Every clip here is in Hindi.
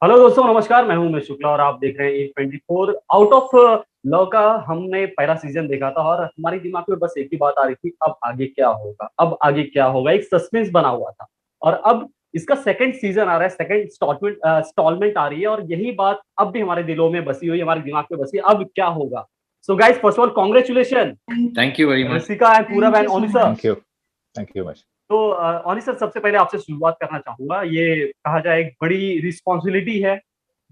हेलो दोस्तों, नमस्कार। मैं हूं उमेश शुक्ला और आप देख रहे हैं A24 आउट ऑफ लव का। हमने पहला सीजन देखा था और हमारे दिमाग में बस एक ही बात आ रही थी, अब आगे क्या होगा, अब आगे क्या होगा। एक सस्पेंस बना हुआ था और अब इसका सेकंड सीजन आ रहा है, सेकंड इंस्टॉलमेंट आ रही है और यही बात अब भी हमारे दिलों में बसी हुई है, हमारे दिमाग में बसी है, अब क्या होगा। So guys, first of all congratulation Thank you very much. Rishika and पूरब Thank एंड you so ओनी sir. much. Thank you. Thank you much. तो ओनी सर, सबसे पहले आपसे शुरुआत करना चाहूंगा। ये कहा जाए एक बड़ी रिस्पॉन्सिबिलिटी है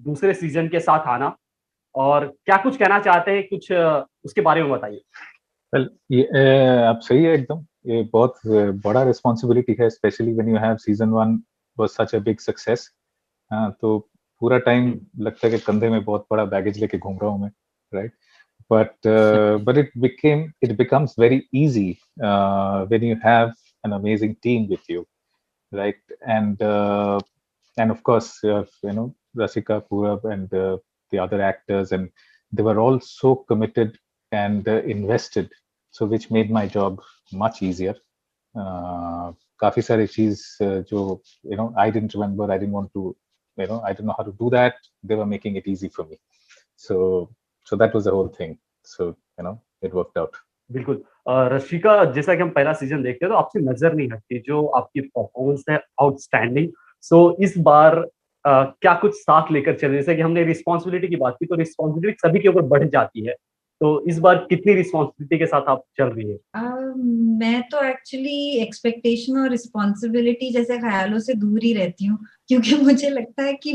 दूसरे सीजन के साथ आना, और क्या कुछ कहना चाहते हैं, कुछ उसके बारे में बताइए। Well, ये आप सही है एकदम। ये बहुत बड़ा रिस्पॉन्सिबिलिटी है, specially when you have season 1 was such a big success. हाँ, तो पूरा टाइम लगता है कि कंधे में बहुत बड़ा बैगेज लेके घूम रहा हूँ मैं, right? But it becomes very easy when you have an amazing team with you, right? And of course Rasika, Purab, and the other actors, and they were all so committed and invested, so which made my job much easier. काफी सारी चीज जो I didn't remember, I didn't want to, I didn't know how to do that. They were making it easy for me. So that was the whole thing. So it worked out. बिल्कुल। रशिका, जैसा कि हम पहला सीजन देखते हैं तो आपसे नजर नहीं हटती जो आपकी परफॉर्मेंस है, आउटस्टैंडिंग। सो इस बार क्या कुछ साथ लेकर चले, जैसे कि हमने रिस्पॉन्सिबिलिटी की बात की, तो रिस्पॉन्सिबिलिटी सभी के ऊपर बढ़ जाती है। तो इस बार कितनी रिस्पॉन्सिबिलिटी के साथ आप चल रही है? मैं तो एक्चुअली एक्सपेक्टेशन और रिस्पॉन्सिबिलिटी जैसे ख्यालों से दूर ही रहती हूँ, क्योंकि मुझे लगता है कि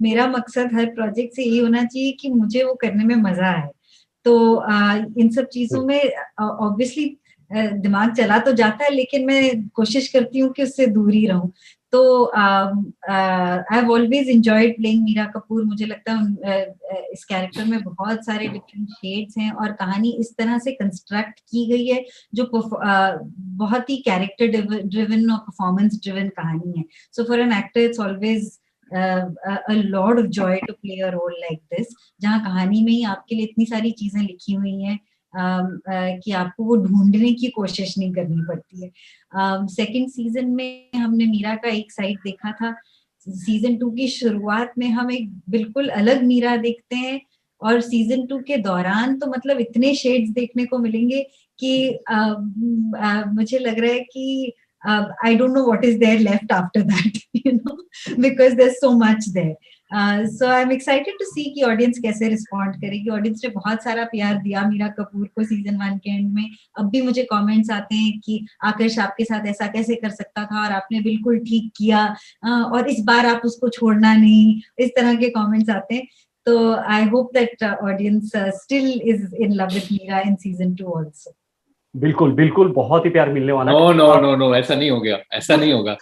मेरा मकसद हर प्रोजेक्ट से ये होना चाहिए कि मुझे वो करने में मजा आए। तो इन सब चीजों में ऑब्वियसली दिमाग चला तो जाता है, लेकिन मैं कोशिश करती हूँ कि उससे दूर ही रहूं। तो I have always enjoyed playing Meera Kapoor. मुझे लगता है इस कैरेक्टर में बहुत सारे डिफरेंट शेड्स हैं और कहानी इस तरह से कंस्ट्रक्ट की गई है जो बहुत ही कैरेक्टर ड्रिवन और परफॉर्मेंस ड्रिवन कहानी है। So for an actor it's always a lot of joy to play a role like this, जहाँ कहानी में ही आपके लिए इतनी सारी चीजें लिखी हुई हैं कि आपको वो ढूंढने की कोशिश नहीं करनी पड़ती है। सेकंड सीजन में हमने मीरा का एक साइड देखा था। सीजन 2 की शुरुआत में हम एक बिल्कुल अलग मीरा देखते हैं, और सीजन 2 के दौरान तो मतलब इतने शेड्स देखने को मिलेंगे कि मुझे लग रहा है कि I don't know what is there left after that, because there's so much there. So I'm excited to see कि ऑडियंस कैसे रिस्पॉन्ड करेगी। ऑडियंस ने बहुत सारा प्यार दिया मीरा कपूर को सीजन 1 के एंड में। अब भी मुझे कमेंट्स आते हैं कि आकर्ष आपके साथ ऐसा कैसे कर सकता था और आपने बिल्कुल ठीक किया, और इस बार आप उसको छोड़ना नहीं, इस तरह के कमेंट्स आते हैं। तो I hope that audience still is in love with Meera in season 2 also. बिल्कुल बिल्कुल, बहुत ही प्यार मिलने वाला नो है। नो नो नो, ऐसा नहीं हो गया, ऐसा नहीं होगा।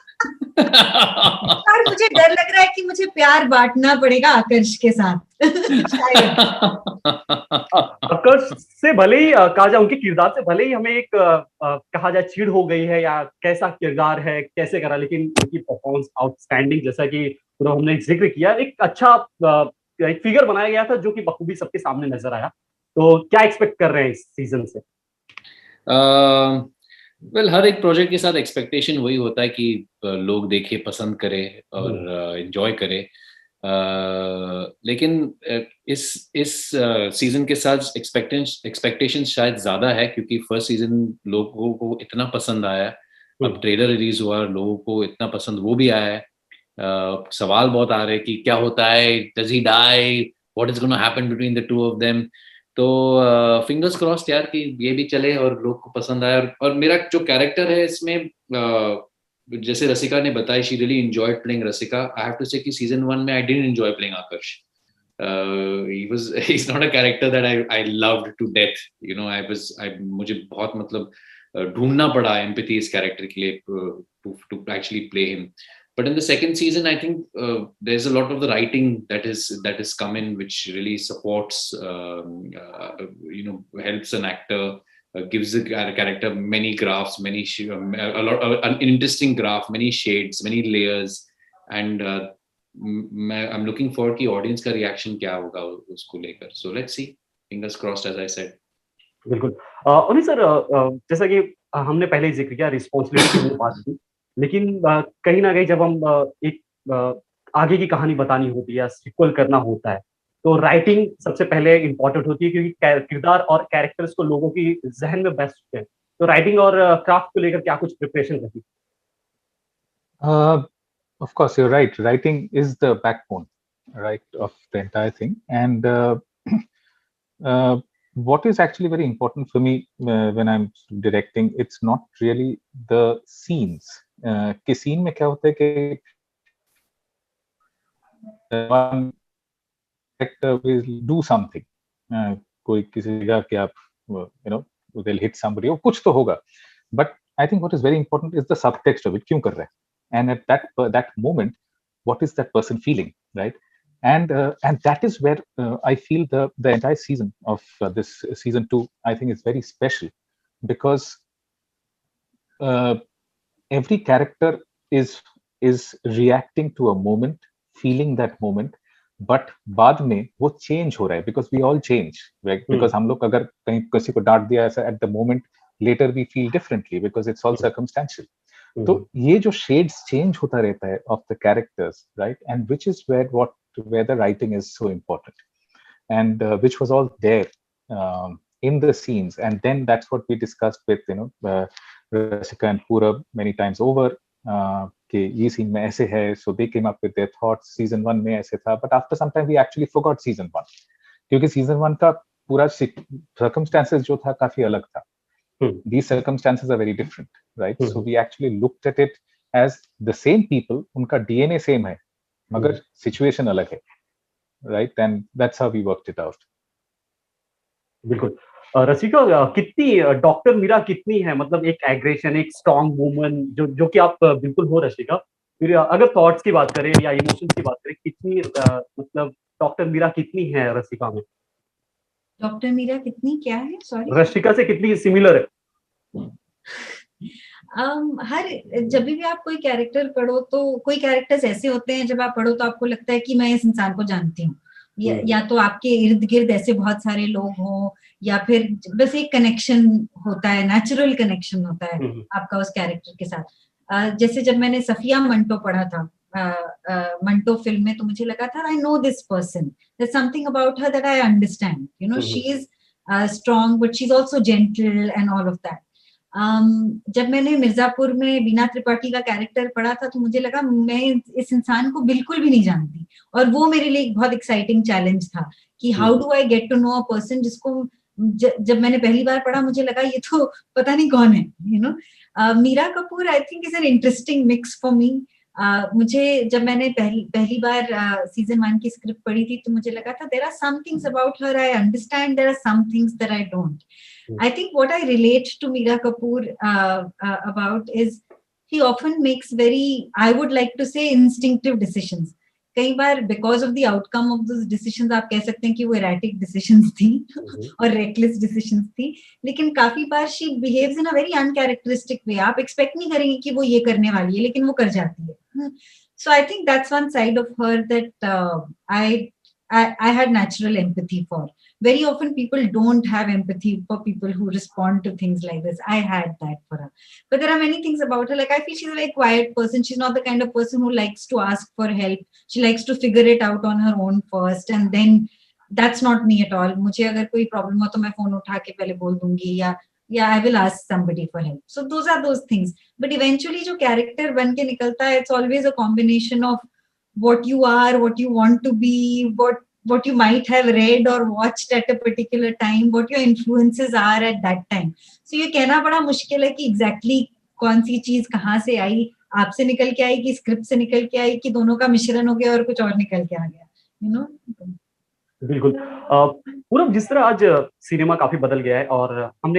यार मुझे डर लग रहा है कि मुझे प्यार बांटना पड़ेगा आकर्ष के साथ। शायद आकर्ष से भले ही कहा जाए, उनके किरदार से भले ही हमें एक कहा जाए चिढ़ हो गई है या कैसा किरदार है, कैसे करा, लेकिन उनकी परफॉर्मेंस आउटस्टैंडिंग, जैसा कि पूरा हमने जिक्र किया, एक अच्छा एक फिगर बनाया गया था जो कि बखूबी सबके सामने नजर आया। तो क्या एक्सपेक्ट कर रहे हैं इस सीजन से? वेल, हर एक प्रोजेक्ट के साथ एक्सपेक्टेशन वही होता है कि लोग देखे, पसंद करे और एंजॉय करे। लेकिन इस सीजन के साथ एक्सपेक्टेशन शायद ज्यादा है, क्योंकि फर्स्ट सीजन लोगों को इतना पसंद आया। अब ट्रेलर रिलीज हुआ, लोगों को इतना पसंद वो भी आया है। सवाल बहुत आ रहे हैं कि क्या होता है, does he die, what is gonna happen between the two of them. तो फिंगर्स क्रॉस्ड यार कि ये भी चले और लोग को पसंद आए। और मेरा जो कैरेक्टर है इसमें, जैसे रसिका ने बताया, she really enjoyed playing Rasika. I have to say कि सीजन 1 में I didn't enjoy playing Aakarsh. he's not a character that I loved to death. मुझे बहुत मतलब ढूंढना पड़ा एम्पैथी इस कैरेक्टर के लिए to actually play him. But in the second season, I think there's a lot of the writing that is come in, which really supports, helps an actor, gives the character many graphs, an interesting graph, many shades, many layers, and I'm looking forward कि audience का reaction क्या होगा उसको लेकर. So let's see, fingers crossed, as I said. बिल्कुल। उन्हीं सर, जैसा कि हमने पहले ही जिक्र किया, रिस्पॉन्सिबिलिटी की हमने बात की, लेकिन कहीं ना कहीं जब हम एक आगे की कहानी बतानी होती है, सीक्वल करना होता है, तो राइटिंग सबसे पहले इम्पोर्टेंट होती है, क्योंकि किरदार और कैरेक्टर्स को लोगों की ज़हन में बैठ चुके हैं। तो राइटिंग और क्राफ्ट को लेकर क्या कुछ प्रिपरेशन रही? Uh, of course, you're right. Writing is the backbone, right, of the entire thing. And uh, what is actually very important for me when I'm directing, it's not really the scenes. कि scene में क्या होता है कि one character will do something. कोई किसी जगह कि आप they'll hit somebody, or कुछ तो होगा. But I think what is very important is the subtext of it. क्यों कर रहा है? And at that moment, what is that person feeling, right? And that is where I feel the entire season of this season 2, I think, is very special, because every character is reacting to a moment, feeling that moment, but बाद में वो change हो रहा है, because we all change, right? Because हम लोग अगर कहीं किसी को डांट दिया ऐसा at the moment, later we feel differently because it's all circumstantial. तो ये जो shades change होता रहता है of the characters, right? And which is where the writing is so important, and which was all there in the scenes. And then that's what we discussed with Rasika and Purab many times over. कि ये scene में ऐसे है, so they came up with their thoughts. Season 1 में ऐसे था, but after some time we actually forgot season 1, क्योंकि season 1 का पूरा circumstances जो था काफी अलग था. These circumstances are very different, right? So we actually looked at it as the same people, उनका DNA same है, मगर situation अलग है, right? And that's how we worked it out. बिल्कुल। रसिका, कितनी डॉक्टर मीरा कितनी है, मतलब एक एग्रेशन, एक स्ट्रॉन्ग वुमन जो कि आप बिल्कुल हो रसिका। फिर अगर थॉट्स की बात करें या इमोशंस की बात करें, कितनी मतलब डॉक्टर मीरा कितनी है रसिका में? डॉक्टर मीरा कितनी क्या है, सॉरी? रसिका से कितनी सिमिलर है? हर जब भी आप कोई कैरेक्टर पढ़ो, तो कोई कैरेक्टर्स ऐसे होते हैं जब आप पढ़ो तो आपको लगता है कि मैं इस इंसान को जानती हूँ, या तो आपके इर्द गिर्द ऐसे बहुत सारे लोग हों, या फिर बस एक कनेक्शन होता है, नेचुरल कनेक्शन होता है आपका उस कैरेक्टर के साथ। जैसे जब मैंने सफिया मंटो पढ़ा था मंटो फिल्म में, तो मुझे लगा था I know this person, there something about her that I understand, you know, she is strong but she is also gentle and all of that. जब मैंने मिर्जापुर में बीना त्रिपाठी का कैरेक्टर पढ़ा था, तो मुझे लगा मैं इस इंसान को बिल्कुल भी नहीं जानती, और वो मेरे लिए एक बहुत एक्साइटिंग चैलेंज था कि how do I get to know a person जिसको जब मैंने पहली बार पढ़ा मुझे लगा ये तो पता नहीं कौन है, you know. Meera Kapoor I think is an interesting mix for me. मुझे जब मैंने पहली बार सीजन 1 की स्क्रिप्ट पढ़ी थी, तो मुझे लगा था there are some things about her I understand, there are some things that I don't. I think what I relate to Meera Kapoor about is he often makes very, I would like to say, instinctive decisions. कई बार because of the outcome of those decisions आप कह सकते हैं कि वो erratic decisions थी और reckless decisions थी, लेकिन काफी बार she behaves in a very uncharacteristic way. आप expect नहीं करेंगे कि वो ये करने वाली है, लेकिन वो कर जाती है। So I think that's one side of her that I had natural empathy for. Very often people don't have empathy for people who respond to things like this. I had that for her. But there are many things about her. Like, I feel she's a very quiet person. She's not the kind of person who likes to ask for help. She likes to figure it out on her own first. And then that's not me at all. मुझे अगर कोई problem हो तो मैं phone उठा के पहले बोल दूंगी, या I will ask somebody for help. So those are those things. But eventually जो character बन के निकलता है, it's always a combination of what you are, what you want to be, what you might have read or watched at a particular time, what your influences are at that time. So ये कहना बड़ा मुश्किल है कि exactly कौन सी चीज कहाँ से आई, आपसे निकल के आई कि स्क्रिप्ट से निकल के आई कि दोनों का मिश्रण हो गया और कुछ और निकल के आ गया, you know? बिल्कुल। पूरब, जिस तरह आज सिनेमा काफी बदल गया है, और हम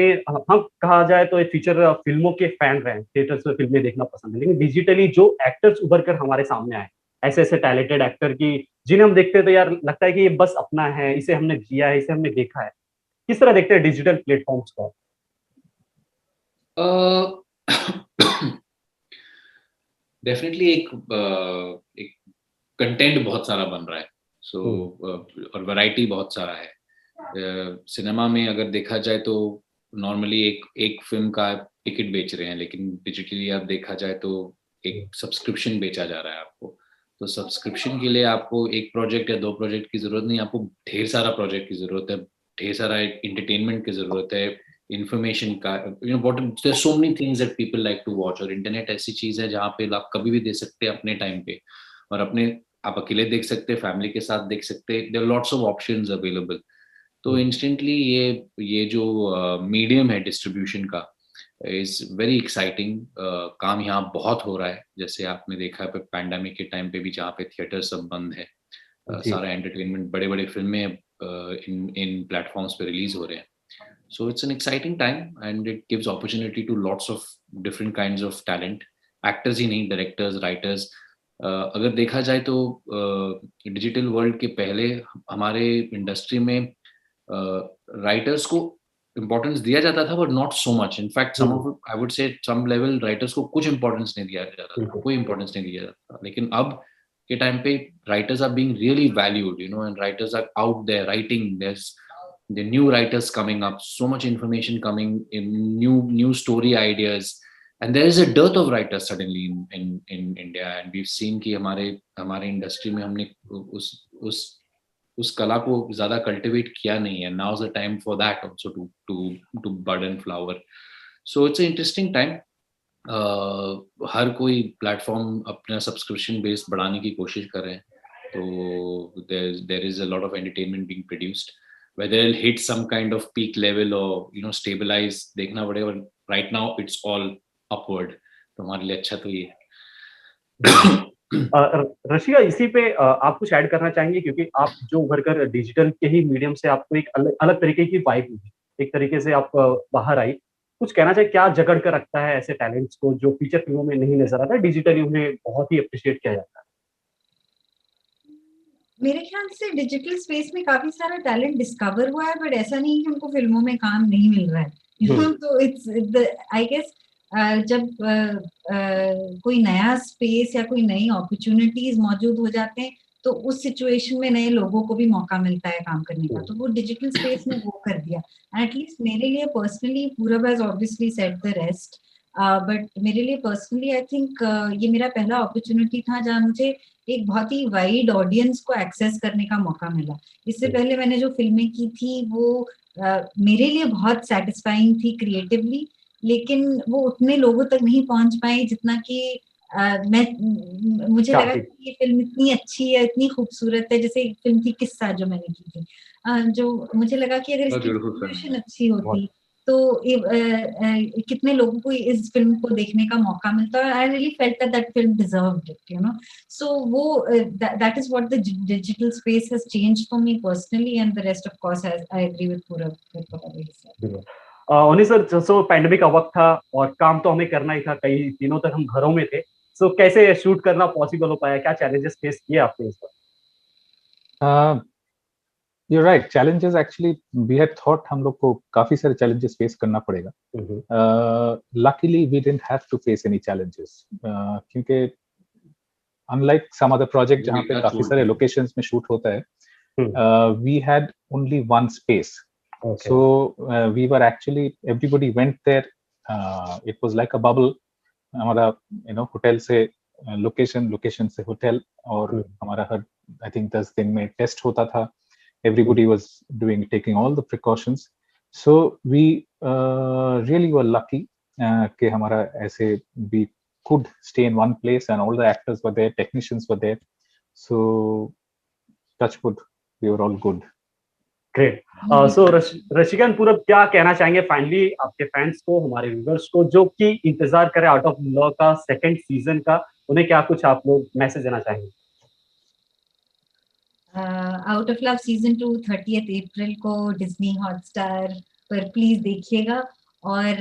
कहा जाए तो फीचर फिल्मों के फैन रहे हैं, थिएटर्स में फिल्में देखना पसंद है, लेकिन डिजिटली जो एक्टर्स उभर कर हमारे सामने आए, ऐसे ऐसे टैलेंटेड एक्टर की जिन्हें हम देखते हैं तो यार लगता है कि ये बस अपना है, इसे हमने जिया है, इसे हमने देखा है। किस तरह देखते हैं डिजिटल प्लेटफॉर्म्स को? डेफिनेटली एक कंटेंट बहुत सारा बन रहा है, और वैरायटी बहुत सारा है। सिनेमा में अगर देखा जाए तो नॉर्मली एक फिल्म का टिकट बेच रहे हैं, लेकिन डिजिटली आप देखा जाए तो एक सब्सक्रिप्शन बेचा जा रहा है आपको। तो सब्सक्रिप्शन के लिए आपको एक प्रोजेक्ट या 2 प्रोजेक्ट की जरूरत नहीं, आपको ढेर सारा प्रोजेक्ट की जरूरत है, ढेर सारा एंटरटेनमेंट की जरूरत है, इन्फॉर्मेशन का, you know what, there so many things that people like to watch. और इंटरनेट ऐसी चीज है जहाँ पे आप कभी भी दे सकते हैं अपने टाइम पे, और अपने आप अकेले देख सकते हैं, फैमिली के साथ देख सकते हैं, there lots of options available. तो इंस्टेंटली ये जो मीडियम है डिस्ट्रीब्यूशन का इज वेरी एक्साइटिंग। काम यहाँ बहुत हो रहा है, जैसे आपने देखा है पैंडेमिक के टाइम पे भी, जहाँ पे थिएटर सब बंद है, सारा एंटरटेनमेंट, बड़े बड़े फिल्में इन प्लेटफॉर्म्स पे रिलीज हो रहे हैं। So it's an exciting time and it gives opportunity to lots of different kinds of talent, actors ही नहीं, डायरेक्टर्स, राइटर्स। अगर देखा जाए तो डिजिटल वर्ल्ड के पहले हमारे इंडस्ट्री में राइटर्स को इम्पोर्टेंस दिया जाता था, but not so much. In fact some of, I would say some level writers को कुछ इम्पोर्टेंस नहीं दिया जाता था, कोई इम्पोर्टेंस नहीं दिया जाता था। लेकिन अब के टाइम पे writers are being really valued, you know, and writers are out there writing, there's the new writers coming up, so much information coming in, new story ideas, and there is a dearth of writers suddenly in India, and we've seen कि हमारे इंडस्ट्री में हमने उस कला को ज्यादा कल्टिवेट किया नहीं है। Now's the time for that also to bud and flower. So it's an interesting time. हर कोई प्लेटफॉर्म अपना सब्सक्रिप्शन बेस बढ़ाने की कोशिश कर रहे हैं, तो there is a lot of entertainment being produced. Whether it'll hit some kind of peak level or, you know, stabilize, देखना पड़ेगा। Right now it's all upward, तो हमारे लिए अच्छा तो ये रशिया, इसी पे आप कुछ ऐड करना चाहेंगे, क्योंकि आप जो उभर कर डिजिटल के ही मीडियम से आपको एक अलग तरीके की वाइब मिली, एक तरीके से आप बाहर आई, कुछ कहना चाहिए क्या जकड़ कर रखता है ऐसे टैलेंट्स को जो फीचर फिल्मों में नहीं नजर आता, डिजिटली उन्हें बहुत ही अप्रिशिएट किया जाता है? मेरे ख्याल से डिजिटल स्पेस में काफी सारा टैलेंट डिस्कवर हुआ है, बट ऐसा नहीं कि उनको फिल्मों में काम नहीं मिल रहा है। तो इट्स आई गेस जब कोई नया स्पेस या कोई नई अपॉर्चुनिटीज मौजूद हो जाते हैं, तो उस सिचुएशन में नए लोगों को भी मौका मिलता है काम करने का, तो वो डिजिटल स्पेस में वो कर दिया। एटलीस्ट मेरे लिए पर्सनली, पूरब has obviously said the rest, but मेरे लिए पर्सनली आई थिंक ये मेरा पहला अपॉर्चुनिटी था जहाँ मुझे एक बहुत ही वाइड ऑडियंस को एक्सेस करने का मौका मिला। इससे पहले मैंने जो फिल्में की थी वो मेरे लिए बहुत सेटिस्फाइंग थी क्रिएटिवली, लेकिन वो उतने लोगों तक नहीं पहुंच पाई जितना कि मुझे लगा कि ये फिल्म इतनी अच्छी है, इतनी खूबसूरत है। जैसे एक फिल्म थी किस्सा जो मैंने की थी, जो मुझे लगा कि अगर इसकी डिस्ट्रीब्यूशन अच्छी होती तो कितने लोगों को इस फिल्म को देखने का मौका मिलता है। I really felt that film deserved it, you know. So वो that is what the digital space has changed for me personally, and the rest of course I agree with Purab. ओनी सर, सो पैंडेमिक का वक्त था और काम तो हमें करना ही था, कई दिनों तक हम घरों में थे, सो कैसे शूट करना पॉसिबल हो पाया, क्या चैलेंजेस फेस किए आपने इस पर? You're right, challenges actually we had thought हम लोग को काफी सारे challenges face करना पड़ेगा। Luckily we didn't have to face any challenges, क्योंकि unlike some other project जहाँ पे काफी सारे locations में shoot होता है, we had only one space. Okay. So we were actually, everybody went there, it was like a bubble। हमारा you know होटल से लोकेशन से होटल, और हमारा हर I think 10 दिन में टेस्ट होता था। Everybody was taking all the precautions, so we really were lucky कि हमारा ऐसे we could stay in one place and all the actors were there, technicians were there, so touch wood, we were all good। Great। So Rashika and पूरब, क्या कहना चाहेंगे फाइनली आपके फैंस को, हमारे व्यूअर्स को जो कि इंतजार करे आउट ऑफ लव का सेकंड सीजन का, उन्हें क्या कुछ आप लोग मैसेज देना चाहेंगे? आउट ऑफ लव सीजन 2 30 अप्रैल को डिज्नी हॉटस्टार पर प्लीज देखिएगा, और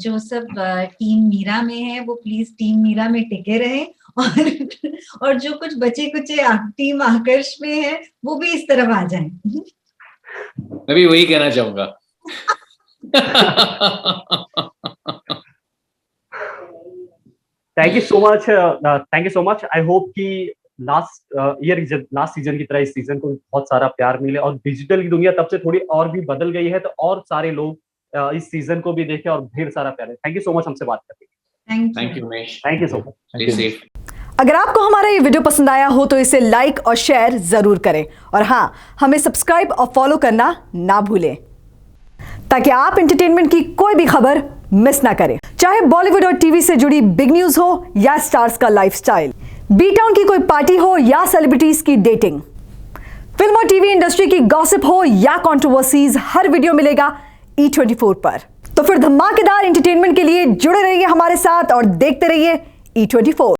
जो सब टीम मीरा में है वो प्लीज टीम मीरा में टिके रहे, और जो कुछ बचे कुछ टीम आकर्ष में है वो भी इस तरफ आ जाएं। मैं भी वही कहना चाहूंगा। Thank you so much. I hope कि लास्ट सीजन की तरह इस सीजन को बहुत सारा प्यार मिले, और डिजिटल की दुनिया तब से थोड़ी और भी बदल गई है, तो और सारे लोग इस सीजन को भी देखें और ढेर सारा प्यार है। थैंक यू सो मच हमसे बात करने के लिए। Thank you Umesh. Thank you so much. अगर आपको हमारा ये वीडियो पसंद आया हो तो इसे लाइक और शेयर जरूर करें और हाँ, हमें सब्सक्राइब और फॉलो करना ना भूलें ताकि आप एंटरटेनमेंट की कोई भी खबर मिस ना करें, चाहे बॉलीवुड और टीवी से जुड़ी बिग न्यूज हो या स्टार्स का लाइफस्टाइल, बी टाउन की कोई पार्टी हो या सेलिब्रिटीज की डेटिंग, फिल्म और टीवी इंडस्ट्री की गॉसिप हो या कंट्रोवर्सीज, हर वीडियो मिलेगा E24 पर। तो फिर धमाकेदार एंटरटेनमेंट के लिए जुड़े रहिए हमारे साथ और देखते रहिए E24।